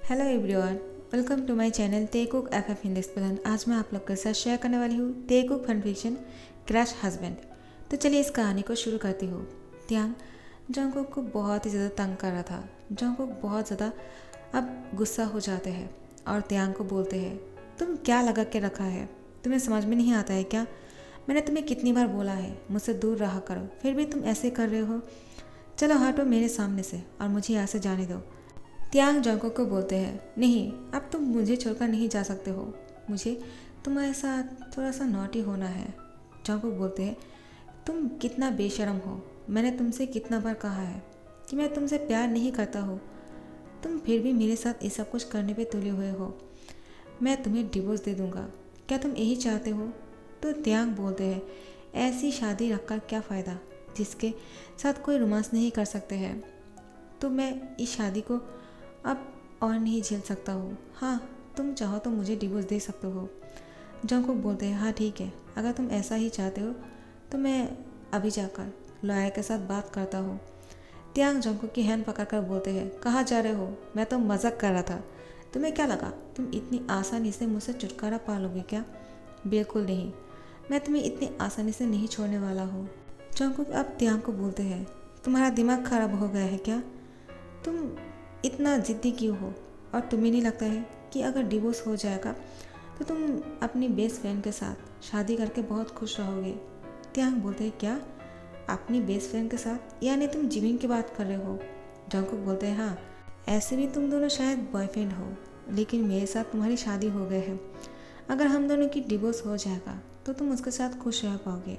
Hello everyone, welcome to my channel Tae Kook F Hindi explain. आज मैं आप लोग के साथ शेयर करने वाली हूँ Tae Kook fan fiction crush husband. तो चलिए इस कहानी को शुरू करती हूँ। त्यांग जंगकुक को बहुत ही ज़्यादा तंग कर रहा था। जंगकुक बहुत ज़्यादा अब गुस्सा हो जाते हैं और त्यांग को बोलते हैं, तुम क्या लगा के रखा है? तुम्हें समझ में नहीं आता है क्या? मैंने तुम्हें कितनी बार बोला है मुझसे दूर रहा करो, फिर भी तुम ऐसे कर रहे हो। चलो हटो मेरे सामने से और मुझे यहाँ से जाने दो। त्यांग जंगकुक को बोलते हैं, नहीं, अब तुम मुझे छोड़कर नहीं जा सकते हो। मुझे तुम्हारे साथ थोड़ा सा नॉटी होना है। जंगकुक बोलते हैं, तुम कितना बेशर्म हो। मैंने तुमसे कितना बार कहा है कि मैं तुमसे प्यार नहीं करता हूँ। तुम फिर भी मेरे साथ ये सब कुछ करने पे तुले हुए हो। मैं तुम्हें डिवोर्स दे दूँगा। क्या तुम यही चाहते हो? तो त्यांग बोलते हैं, ऐसी शादी रखकर क्या फ़ायदा जिसके साथ कोई रोमांस नहीं कर सकते हैं। तो मैं इस शादी को अब और नहीं झेल सकता हूँ। हाँ, तुम चाहो तो मुझे डिवोर्स दे सकते हो। जंगकुक बोलते हैं, हाँ ठीक है, अगर तुम ऐसा ही चाहते हो तो मैं अभी जाकर लॉयर के साथ बात करता हूँ। त्यांग जंगकुक की हैंड पकड़कर बोलते हैं, कहाँ जा रहे हो? मैं तो मजाक कर रहा था। तुम्हें क्या लगा तुम इतनी आसानी से मुझसे छुटकारा पा लोगे क्या? बिल्कुल नहीं, मैं तुम्हें इतनी आसानी से नहीं छोड़ने वाला हूँ। जंगकुक अब त्यांग को बोलते हैं, तुम्हारा दिमाग खराब हो गया है क्या? तुम इतना ज़िद्दी क्यों हो? और तुम्हें नहीं लगता है कि अगर डिवोर्स हो जाएगा तो तुम अपनी बेस्ट फ्रेंड के साथ शादी करके बहुत खुश रहोगे? त्यांग बोलते हैं, क्या अपनी बेस्ट फ्रेंड के साथ? यानी तुम जिमिन की बात कर रहे हो? जंगकुक बोलते हैं, हाँ, ऐसे भी तुम दोनों शायद बॉयफ्रेंड हो, लेकिन मेरे साथ तुम्हारी शादी हो गई है। अगर हम दोनों की डिवोर्स हो जाएगा तो तुम उसके साथ खुश रह पाओगे।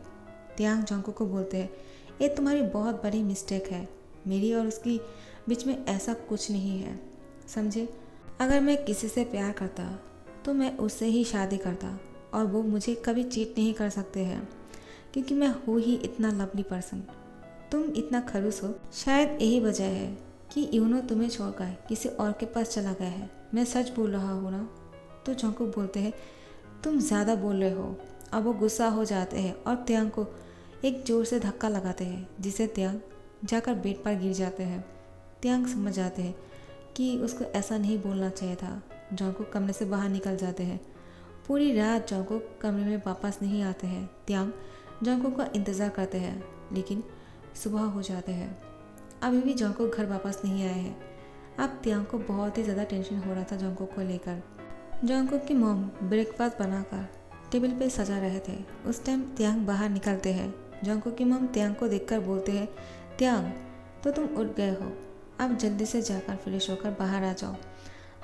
त्यांग जंगकुक को बोलते हैं, ये तुम्हारी बहुत बड़ी मिस्टेक है। मेरी और उसकी बीच में ऐसा कुछ नहीं है, समझे? अगर मैं किसी से प्यार करता तो मैं उससे ही शादी करता और वो मुझे कभी चीट नहीं कर सकते हैं, क्योंकि मैं हूँ ही इतना लवली पर्सन। तुम इतना खड़ूस हो, शायद यही वजह है कि यूनो तुम्हें छोड़कर किसी और के पास चला गया है। मैं सच बोल रहा हूँ ना? तो जंगकुक बोलते हैं, तुम ज़्यादा बोल रहे हो। अब वो गुस्सा हो जाते हैं और त्यांग को एक जोर से धक्का लगाते हैं, जिससे त्यांग जाकर बेड पर गिर जाते हैं। त्यांग समझ जाते हैं कि उसको ऐसा नहीं बोलना चाहिए था। जंगकुक कमरे से बाहर निकल जाते हैं। पूरी रात जंगकुक कमरे में वापस नहीं आते हैं। त्यांग जंगकुक का इंतज़ार करते हैं, लेकिन सुबह हो जाते हैं। अभी भी जंगकुक घर वापस नहीं आए हैं। अब त्यांग को बहुत ही ज़्यादा टेंशन हो रहा था जंगकुक को लेकर। जंगकुक की मॉम ब्रेकफास्ट बनाकर टेबल पे सजा रहे थे। उस टाइम त्यांग बाहर निकलते हैं। जंगकुक की मॉम त्यांग को देखकर बोलते हैं, त्यांग, तो तुम उठ गए हो। अब जल्दी से जाकर फ्रेश होकर बाहर आ जाओ।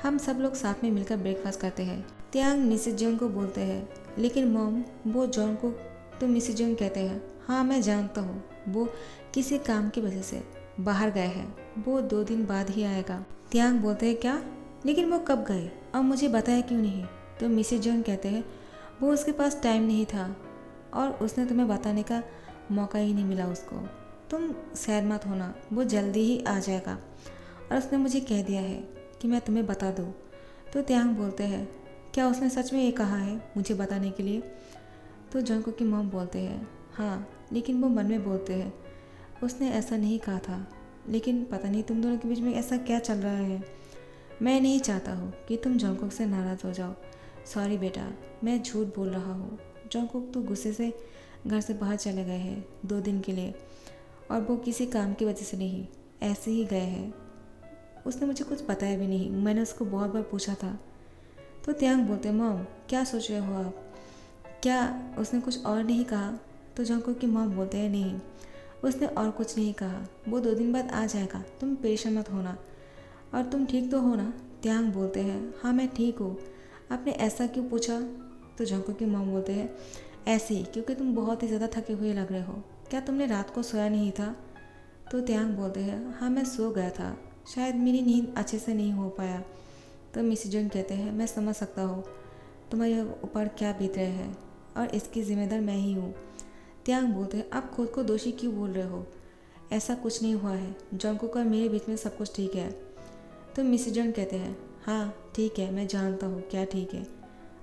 हम सब लोग साथ में मिलकर ब्रेकफास्ट करते हैं। त्यांग मिसेज जोंग को बोलते हैं, लेकिन मॉम, वो जॉन को तो मिसेज जोंग कहते हैं। हाँ, मैं जानता हूँ, वो किसी काम की वजह से बाहर गए हैं। वो 2 दिन बाद ही आएगा। त्यांग बोलते हैं, क्या? लेकिन वो कब गए और मुझे बताया क्यों नहीं? तो मिसेज जोंग कहते हैं, वो उसके पास टाइम नहीं था और उसने तुम्हें बताने का मौका ही नहीं मिला उसको। तुम सैर मत होना, वो जल्दी ही आ जाएगा और उसने मुझे कह दिया है कि मैं तुम्हें बता दूँ। तो त्यांग बोलते हैं, क्या उसने सच में ये कहा है मुझे बताने के लिए? तो जंगकुक की मॉम बोलते हैं, हाँ, लेकिन वो मन में बोलते हैं, उसने ऐसा नहीं कहा था, लेकिन पता नहीं तुम दोनों के बीच में ऐसा क्या चल रहा है। मैं नहीं चाहता हूँ कि तुम जंगकुक से नाराज़ हो जाओ। सॉरी बेटा, मैं झूठ बोल रहा हूँ। जंगकुक तो गुस्से से घर से बाहर चले गए हैं 2 दिन के लिए, और वो किसी काम की वजह से नहीं, ऐसे ही गए हैं। उसने मुझे कुछ बताया भी नहीं, मैंने उसको बहुत बार पूछा था। तो त्यांग बोलते, मॉम, क्या सोच रहे हो आप? क्या उसने कुछ और नहीं कहा? तो जंगकुक की मॉम बोलते हैं, नहीं, उसने और कुछ नहीं कहा, वो 2 दिन बाद आ जाएगा, तुम परेशान मत होना। और तुम ठीक तो हो ना? त्यांग बोलते हैं, हाँ मैं ठीक हूँ। आपने ऐसा क्यों पूछा? तो जंगकुक की मॉम बोलते हैं, ऐसे ही, क्योंकि तुम बहुत ही ज़्यादा थके हुए लग रहे हो। क्या तुमने रात को सोया नहीं था? तो त्यांग बोलते हैं, हाँ मैं सो गया था, शायद मेरी नींद अच्छे से नहीं हो पाया। तो मिस जोंग कहते हैं, मैं समझ सकता हूँ तुम्हारे ऊपर क्या बीत रहे हैं और इसकी जिम्मेदार मैं ही हूँ। त्यांग बोलते हैं, आप खुद को दोषी क्यों बोल रहे हो? ऐसा कुछ नहीं हुआ है, जंगकुक और मेरे बीच में सब कुछ ठीक है। तो मिस जोंग कहते हैं, हाँ ठीक है, मैं जानता हूँ क्या ठीक है।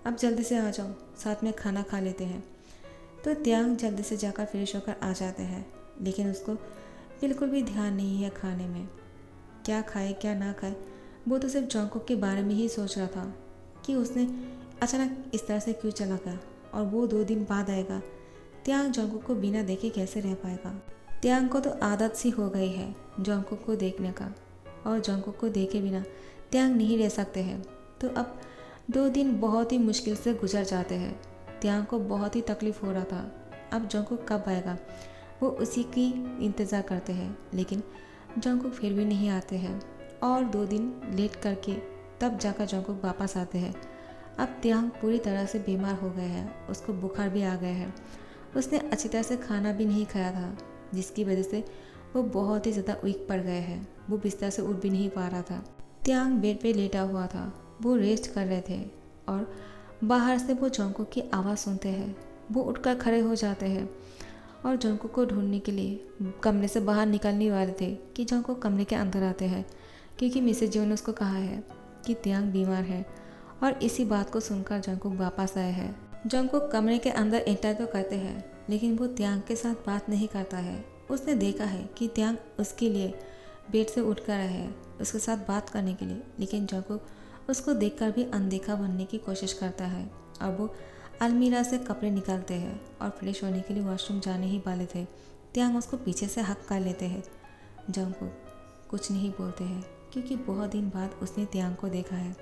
अब जल्दी से आ जाओ, साथ में खाना खा लेते हैं। तो त्यांग जल्दी से जाकर फ्रेश होकर आ जाते हैं, लेकिन उसको बिल्कुल भी ध्यान नहीं है खाने में। क्या खाए क्या ना खाए, वो तो सिर्फ जॉन्गकुक के बारे में ही सोच रहा था कि उसने अचानक इस तरह से क्यों चला गया और वो 2 दिन बाद आएगा। त्यांग जॉन्गकुक को बिना देखे कैसे रह पाएगा। त्यांग को तो आदत सी हो गई है जॉन्गकुक को देखने का, और जॉन्गकुक को देखे बिना त्यांग नहीं रह सकते हैं। तो अब 2 दिन बहुत ही मुश्किल से गुजर जाते हैं। त्यांग को बहुत ही तकलीफ हो रहा था, अब जॉन्गकुक कब आएगा वो उसी की इंतज़ार करते हैं, लेकिन जॉन्गकुक फिर भी नहीं आते हैं और 2 दिन लेट करके तब जाकर जॉन्गकुक वापस आते हैं। अब त्यांग पूरी तरह से बीमार हो गए हैं, उसको बुखार भी आ गया है। उसने अच्छी तरह से खाना भी नहीं खाया था, जिसकी वजह से वो बहुत ही ज़्यादा वीक पड़ गए हैं। वो बिस्तर से उठ भी नहीं पा रहा था। त्यांग बेड पे लेटा हुआ था, वो रेस्ट कर रहे थे और बाहर से वो जॉन्गकुक की आवाज़ सुनते हैं। वो उठकर खड़े हो जाते हैं और जॉन्गकुक को ढूंढने के लिए कमरे से बाहर निकलने वाले थे कि जॉन्गकुक कमरे के अंदर आते हैं, क्योंकि मिसेज जियो ने उसको कहा है कि त्यांग बीमार है। और इसी बात को सुनकर जॉन्गकुक वापस आए हैं। जॉन्गकुक कमरे के अंदर एंटर तो करते हैं, लेकिन वो त्यांग के साथ बात नहीं करता है। उसने देखा है कि त्यांग उसके लिए बेड से उठ कर आया है उसके साथ बात करने के लिए, लेकिन जॉन्गकुक उसको देखकर भी अनदेखा बनने की कोशिश करता है। और वो अलमीरा से कपड़े निकालते हैं और फ्रेश होने के लिए वॉशरूम जाने ही वाले थे। त्यांग उसको पीछे से हक कर लेते हैं। जॉन्गकुक कुछ नहीं बोलते हैं, क्योंकि बहुत दिन बाद उसने त्यांग को देखा है।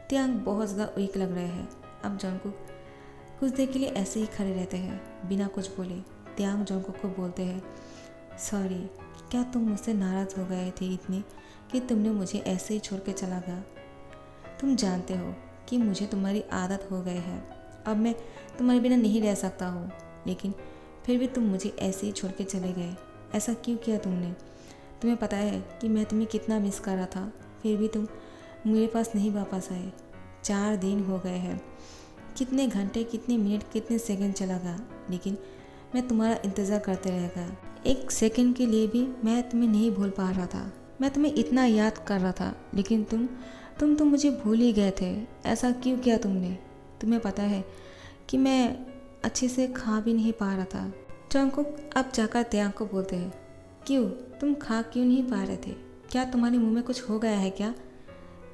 त्यांग बहुत ज़्यादा वीक लग रहे हैं। अब जॉन्गकुक कुछ देर के लिए ऐसे ही खड़े रहते हैं बिना कुछ बोले। त्यांग जॉन्गकुक को बोलते हैं, सॉरी, क्या तुम मुझसे नाराज़ हो गए थे इतने कि तुमने मुझे ऐसे ही छोड़ के चला गया। तुम जानते हो कि मुझे तुम्हारी आदत हो गई है, अब मैं तुम्हारे बिना नहीं रह सकता हूँ, लेकिन फिर भी तुम मुझे ऐसे ही छोड़ के चले गए। ऐसा क्यों किया तुमने? तुम्हें पता है कि मैं तुम्हें कितना मिस कर रहा था, फिर भी तुम मेरे पास नहीं वापस आए। 4 दिन हो गए हैं, कितने घंटे, कितने मिनट, कितने सेकंड चला गया, लेकिन मैं तुम्हारा इंतज़ार करते रह गया। एक सेकंड के लिए भी मैं तुम्हें नहीं भूल पा रहा था। मैं तुम्हें इतना याद कर रहा था, लेकिन तुम तो मुझे भूल ही गए थे। ऐसा क्यों किया तुमने? तुम्हें पता है कि मैं अच्छे से खा भी नहीं पा रहा था। जॉन्गकुक अब जाकर त्यांग को बोलते हैं, क्यों, तुम खा क्यों नहीं पा रहे थे? क्या तुम्हारे मुंह में कुछ हो गया है क्या?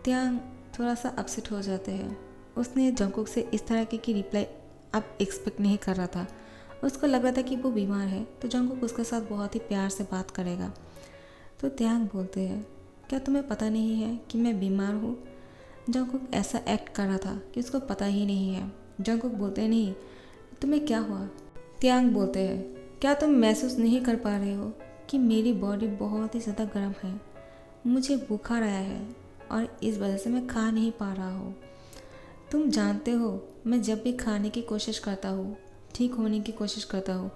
त्यांग थोड़ा सा अपसेट हो जाते हैं। उसने जॉन्गकुक से इस तरह की रिप्लाई अब एक्सपेक्ट नहीं कर रहा था। उसको लग रहा था कि वो बीमार है तो जॉन्गकुक उसके साथ बहुत ही प्यार से बात करेगा। तो त्यांग बोलते हैं, क्या तुम्हें पता नहीं है कि मैं बीमार हूँ? जॉन्गकुक ऐसा एक्ट कर रहा था कि उसको पता ही नहीं है। जॉन्गकुक बोलते नहीं, तुम्हें क्या हुआ? त्यांग बोलते हैं, क्या तुम महसूस नहीं कर पा रहे हो कि मेरी बॉडी बहुत ही ज़्यादा गर्म है, मुझे बुखार आया है और इस वजह से मैं खा नहीं पा रहा हूँ। तुम जानते हो मैं जब भी खाने की कोशिश करता हूँ, ठीक होने की कोशिश करता हूँ,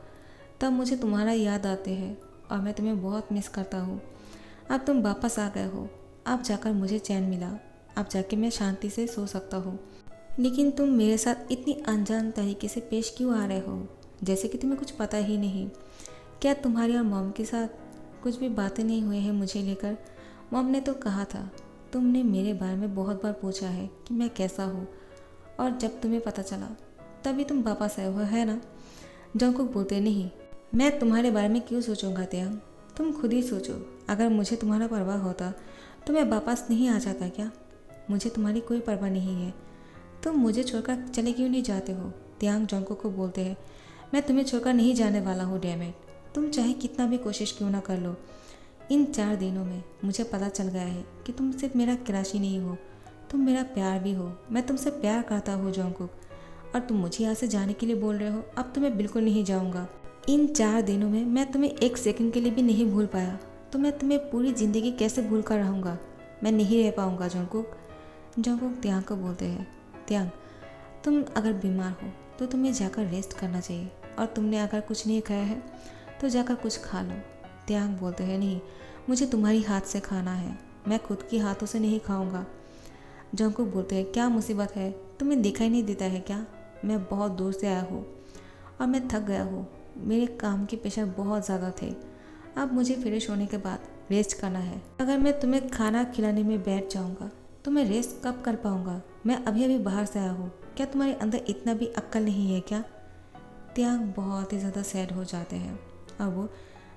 तब मुझे तुम्हारा याद आते हैं और मैं तुम्हें बहुत मिस करता हूँ। अब तुम वापस आ गए हो, अब जाकर मुझे चैन मिला, अब जाके मैं शांति से सो सकता हूँ। लेकिन तुम मेरे साथ इतनी अनजान तरीके से पेश क्यों आ रहे हो, जैसे कि तुम्हें कुछ पता ही नहीं। क्या तुम्हारी और मॉम के साथ कुछ भी बातें नहीं हुई हैं मुझे लेकर? मॉम ने तो कहा था, तुमने मेरे बारे में बहुत बार पूछा है कि मैं कैसा हूँ, और जब तुम्हें पता चला तभी तुम वापस आए हो, है ना? जॉन्गकुक बोलते, नहीं, मैं तुम्हारे बारे में क्यों सोचूंगा त्यांग? तुम खुद ही सोचो, अगर मुझे तुम्हारा परवाह होता तो मैं वापस नहीं आ जाता क्या? मुझे तुम्हारी कोई परवाह नहीं है, तुम मुझे छोड़कर चले क्यों नहीं जाते हो? त्यांग जॉन्गकुक को बोलते हैं, मैं तुम्हें छोड़कर नहीं जाने वाला हूँ डैमेट, तुम चाहे कितना भी कोशिश क्यों ना कर लो। इन 4 दिनों में मुझे पता चल गया है कि तुम सिर्फ मेरा क्रश ही नहीं हो, तुम मेरा प्यार भी हो। मैं तुमसे प्यार करता हूँ जॉन्गकुक, और तुम मुझे यहाँ से जाने के लिए बोल रहे हो। अब तो मैं बिल्कुल नहीं जाऊँगा। इन 4 दिनों में मैं तुम्हें एक सेकंड के लिए भी नहीं भूल पाया, तो मैं तुम्हें पूरी ज़िंदगी कैसे भूल कर रहूँगा? मैं नहीं रह पाऊँगा जॉन्गकुक। जॉन्गकुक त्यांग को बोलते हैं, त्यांग, तुम अगर बीमार हो तो तुम्हें जाकर रेस्ट करना चाहिए, और तुमने अगर कुछ नहीं खाया है तो जाकर कुछ खा लो। त्यांग बोलते हैं, नहीं, मुझे तुम्हारी हाथ से खाना है, मैं खुद की हाथों से नहीं खाऊंगा। जॉन्गकुक बोलते हैं, क्या मुसीबत है, तुम्हें दिखाई नहीं देता है क्या? मैं बहुत दूर से आया हूँ और मैं थक गया हूँ, मेरे काम के प्रेशर बहुत ज़्यादा थे, अब मुझे फ्रेश होने के बाद रेस्ट करना है। अगर मैं तुम्हें खाना खिलाने में बैठ जाऊँगा तो मैं रेस्ट कब कर पाऊँगा? मैं अभी अभी बाहर से आया हूँ, क्या तुम्हारे अंदर इतना भी अक्ल नहीं है क्या? त्यांग बहुत ही ज़्यादा सैड हो जाते हैं और वो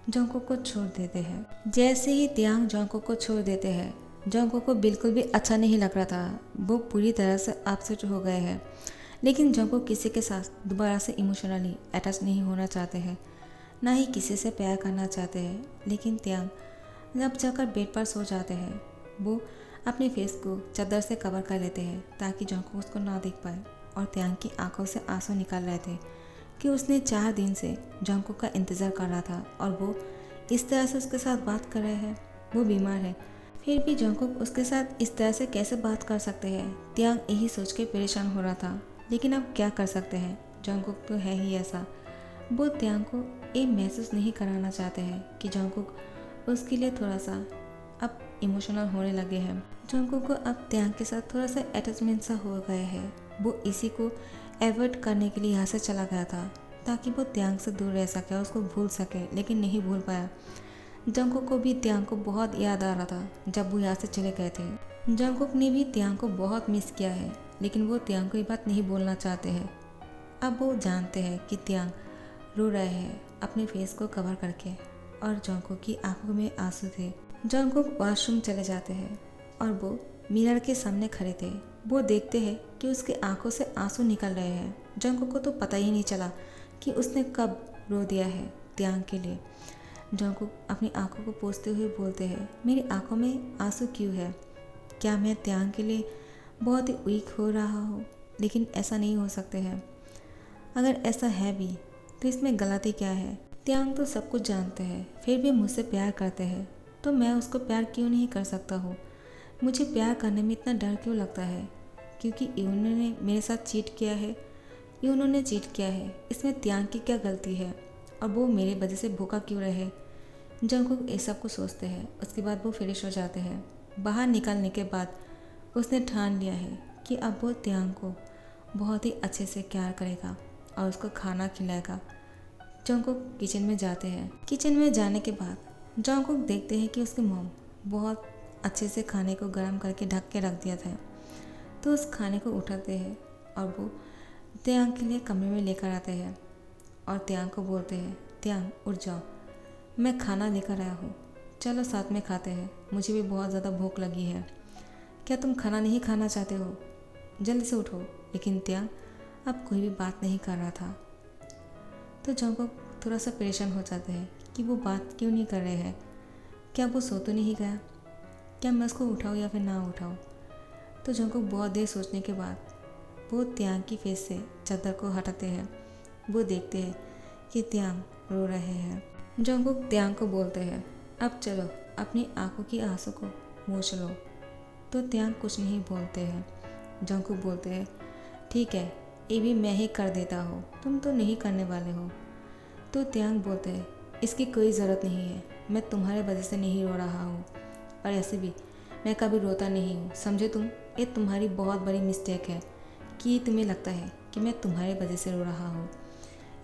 जॉन्गकुक को छोड़ देते हैं। जैसे ही त्यांग जॉन्गकुक को छोड़ देते हैं, जंगकुक को बिल्कुल भी अच्छा नहीं लग रहा था। वो पूरी तरह से अपसेट हो गए हैं। लेकिन जंगकुक किसी के साथ दोबारा से इमोशनली अटैच नहीं होना चाहते हैं, ना ही किसी से प्यार करना चाहते हैं। लेकिन त्यांग जब जाकर बेड पर सो जाते हैं, वो अपने फेस को चादर से कवर कर लेते हैं ताकि जंगकुक उसको ना देख पाए। और त्यांग की आंखों से आंसू निकल रहे थे कि उसने 4 दिन से जंगकुक का इंतज़ार कर रहा था और वो इस तरह से उसके साथ बात कर रहे हैं। वो बीमार है, फिर भी जंगकुक उसके साथ इस तरह से कैसे बात कर सकते हैं। त्यांग यही सोच के परेशान हो रहा था। लेकिन अब क्या कर सकते हैं, जंगकुक तो है ही ऐसा। वो त्यांग को ये महसूस नहीं कराना चाहते हैं कि जंगकुक उसके लिए थोड़ा सा अब इमोशनल होने लगे हैं। जंगकुक को अब त्यांग के साथ थोड़ा सा अटैचमेंट सा हो गया है। वो इसी को एवॉइड करने के लिए यहाँ से चला गया था ताकि वो त्यांग से दूर रह सके और उसको भूल सके, लेकिन नहीं भूल पाया। जंगकुक को भी त्यांग को बहुत याद आ रहा था जब वो यहाँ से चले गए थे। जंगकुक ने भी त्यांग को बहुत मिस किया है, लेकिन वो त्यांग को ये बात नहीं बोलना चाहते हैं। अब वो जानते हैं कि त्यांग रो रहे हैं अपने फेस को कवर करके, और जंगकुक की आंखों में आंसू थे। जंगकुक वॉशरूम चले जाते हैं और वो मिरर के सामने खड़े थे। वो देखते हैं कि उसके आंखों से आंसू निकल रहे हैं। जंगकुक को तो पता ही नहीं चला कि उसने कब रो दिया है त्यांग के लिए। जंगकुक अपनी आंखों को पोंछते हुए बोलते हैं, मेरी आंखों में आंसू क्यों है? क्या मैं त्यांग के लिए बहुत ही वीक हो रहा हूँ? लेकिन ऐसा नहीं हो सकते हैं। अगर ऐसा है भी तो इसमें गलती क्या है? त्यांग तो सब कुछ जानते हैं, फिर भी मुझसे प्यार करते हैं, तो मैं उसको प्यार क्यों नहीं कर सकता हूँ? मुझे प्यार करने में इतना डर क्यों लगता है? क्योंकि इन्होंने मेरे साथ चीट किया है, इन्होंने चीट किया है, इसमें त्यांग की क्या गलती है? और वो मेरी वजह से भूखा क्यों रहे? जंगकुक ये सब कुछ सोचते हैं। उसके बाद वो फ्रेश हो जाते हैं। बाहर निकलने के बाद उसने ठान लिया है कि अब वो त्यांग को बहुत ही अच्छे से केयर करेगा और उसको खाना खिलाएगा। जंगकुक किचन में जाते हैं। किचन में जाने के बाद जंगकुक देखते हैं कि उसकी मॉम बहुत अच्छे से खाने को गर्म करके ढक के रख दिया था। तो उस खाने को उठाते हैं और वो त्यांग के लिए कमरे में लेकर आते हैं और त्यांग को बोलते हैं, त्यांग उठ जाओ, मैं खाना लेकर आया हूँ, चलो साथ में खाते हैं, मुझे भी बहुत ज़्यादा भूख लगी है। क्या तुम खाना नहीं खाना चाहते हो? जल्दी से उठो। लेकिन त्यांग अब कोई भी बात नहीं कर रहा था। तो जंगकुक थोड़ा सा परेशान हो जाते हैं कि वो बात क्यों नहीं कर रहे हैं। क्या वो सो तो नहीं गया? क्या मैं उसको उठाऊँ या फिर ना उठाऊँ? तो जंगकुक बहुत देर सोचने के बाद वो त्यांग की फेस से चादर को हटाते हैं। वो देखते हैं कि त्यांग रो रहे हैं। जंगकुक त्यांग को बोलते हैं, अब चलो अपनी आंखों की आंसू को पोंछ लो। तो त्यांग कुछ नहीं बोलते हैं। जंगकुक बोलते हैं, ठीक है, ये भी मैं ही कर देता हूँ, तुम तो नहीं करने वाले हो। तो त्यांग बोलते हैं, इसकी कोई ज़रूरत नहीं है, मैं तुम्हारे वजह से नहीं रो रहा हूँ, और ऐसे भी मैं कभी रोता नहीं हूँ, समझे तुम? ये तुम्हारी बहुत बड़ी मिस्टेक है कि तुम्हें लगता है कि मैं तुम्हारे वजह से रो रहा हूँ।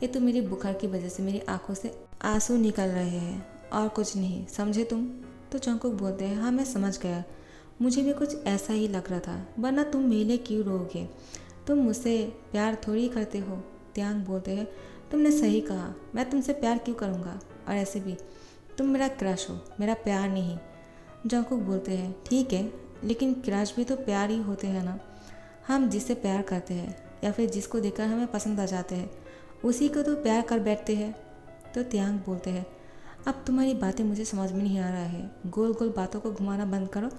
ये तो मेरी बुखार की वजह से मेरी आंखों से आंसू निकल रहे हैं और कुछ नहीं, समझे तुम? तो जंगकुक बोलते हैं, हाँ मैं समझ गया, मुझे भी कुछ ऐसा ही लग रहा था, वरना तुम मेरे लिए क्यों रोओगे? तुम मुझसे प्यार थोड़ी करते हो। त्यांग बोलते हैं, तुमने सही कहा, मैं तुमसे प्यार क्यों करूँगा, और ऐसे भी तुम मेरा क्रश हो, मेरा प्यार नहीं। जंगकुक बोलते हैं, ठीक है, लेकिन क्रश भी तो प्यार ही होते हैं ना। हम जिससे प्यार करते हैं या फिर जिसको देखकर हमें पसंद आ जाते हैं, उसी को तो प्यार कर बैठते हैं। तो त्यांग बोलते हैं, अब तुम्हारी बातें मुझे समझ में नहीं आ रहा है, गोल गोल बातों को घुमाना बंद करो,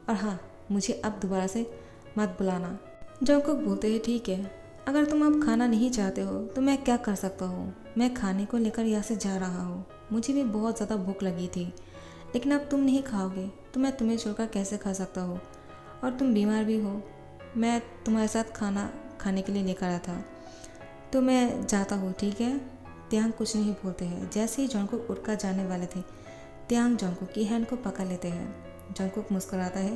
और हाँ, मुझे अब दोबारा से मत बुलाना। जंगकुक बोलते हैं, ठीक है, अगर तुम अब खाना नहीं चाहते हो तो मैं क्या कर सकता हूँ? मैं खाने को लेकर यहाँ से जा रहा हूँ, मुझे भी बहुत ज़्यादा भूख लगी थी, लेकिन अब तुम नहीं खाओगे तो मैं तुम्हें छोड़कर कैसे खा सकता हूँ? और तुम बीमार भी हो, मैं तुम्हारे साथ खाना खाने के लिए लेकर आया था, तो मैं जाता हूँ, ठीक है? त्यांग कुछ नहीं बोलते हैं। जैसे ही जंगकुक उठकर जाने वाले थे, त्यांग जंगकुक की हैंड को पकड़ लेते हैं। जंगकुक मुस्कुराता है।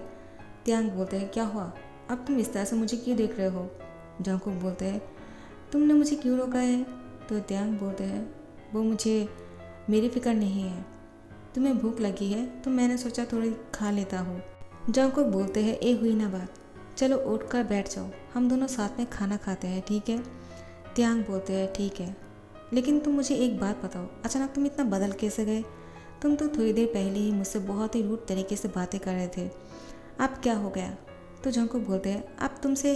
त्यांग बोलते हैं, क्या हुआ? अब तुम इस तरह से मुझे क्यों देख रहे हो? जंगकुक बोलते हैं, तुमने मुझे क्यों रोका है? तो त्यांग बोलते हैं, वो मुझे मेरी फिक्र नहीं है, तुम्हें भूख लगी है तो मैंने सोचा थोड़ी खा लेता हूँ। जंगकुक बोलते हैं, ये हुई ना बात, चलो उठकर बैठ जाओ, हम दोनों साथ में खाना खाते हैं, ठीक है? त्यांग बोलते हैं, ठीक है, लेकिन तुम मुझे एक बात बताओ, अचानक तुम इतना बदल कैसे गए? तुम तो थोड़ी देर पहले ही मुझसे बहुत ही रूड तरीके से बातें कर रहे थे, अब क्या हो गया? तो जंकुक बोलते हैं, अब तुमसे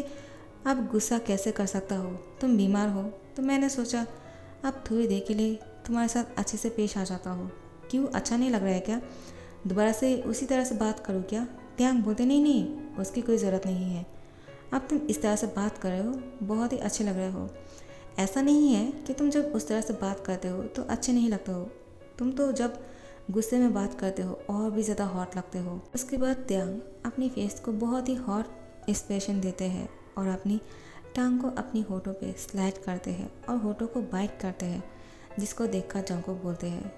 अब गुस्सा कैसे कर सकता हो, तुम बीमार हो, तो मैंने सोचा अब थोड़ी देर के लिए तुम्हारे साथ अच्छे से पेश आ जाता हो। क्यों, अच्छा नहीं लग रहा है क्या? दोबारा से उसी तरह से बात करो क्या? त्यांग बोलते, नहीं नहीं, उसकी कोई ज़रूरत नहीं है। अब तुम इस तरह से बात कर रहे हो, बहुत ही अच्छे लग रहे हो। ऐसा नहीं है कि तुम जब उस तरह से बात करते हो तो अच्छे नहीं लगते हो, तुम तो जब गुस्से में बात करते हो और भी ज़्यादा हॉट लगते हो। उसके बाद त्यांग अपनी फेस को बहुत ही हॉट एक्सप्रेशन देते हैं और अपनी टांग को अपनी होठों पे स्लाइड करते हैं और होठों को बाइट करते हैं, जिसको देखकर जंकुक बोलते हैं,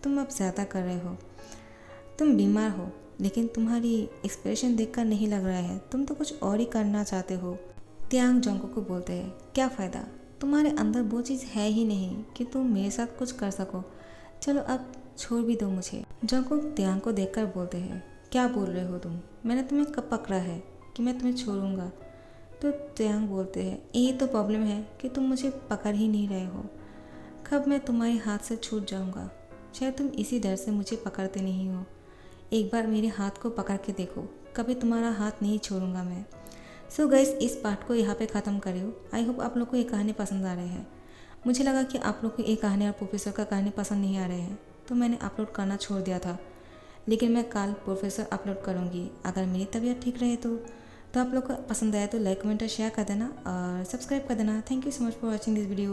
तुम अब ज़्यादा कर रहे हो, तुम बीमार हो, लेकिन तुम्हारी एक्सप्रेशन देखकर नहीं लग रहा है, तुम तो कुछ और ही करना चाहते हो। त्यांग जंकुक को बोलते हैं, क्या फ़ायदा, तुम्हारे अंदर वो चीज़ है ही नहीं कि तुम मेरे साथ कुछ कर सको, चलो अब छोड़ भी दो मुझे। जंकुक त्यांग को देखकर बोलते हैं, क्या बोल रहे हो तुम, मैंने तुम्हें कब पकड़ा है कि मैं तुम्हें छोड़ूंगा? तो त्यांग बोलते हैं, यही तो प्रॉब्लम है कि तुम मुझे पकड़ ही नहीं रहे हो, कब मैं तुम्हारे हाथ से छूट जाऊंगा, शायद तुम इसी डर से मुझे पकड़ते नहीं हो। एक बार मेरे हाथ को पकड़ के देखो, कभी तुम्हारा हाथ नहीं छोड़ूंगा मैं। सो गाइस, इस पार्ट को यहाँ पे ख़त्म करियो। आई होप आप लोग को ये कहानी पसंद आ रही है। मुझे लगा कि आप लोग को ये कहानी और प्रोफेसर का कहानी पसंद नहीं आ रहे हैं, तो मैंने अपलोड करना छोड़ दिया था, लेकिन मैं कल प्रोफेसर अपलोड करूँगी अगर मेरी तबीयत ठीक रहे तो आप लोग को पसंद आया तो लाइक कमेंट और शेयर कर देना और सब्सक्राइब कर देना। Thank you so much for watching this video.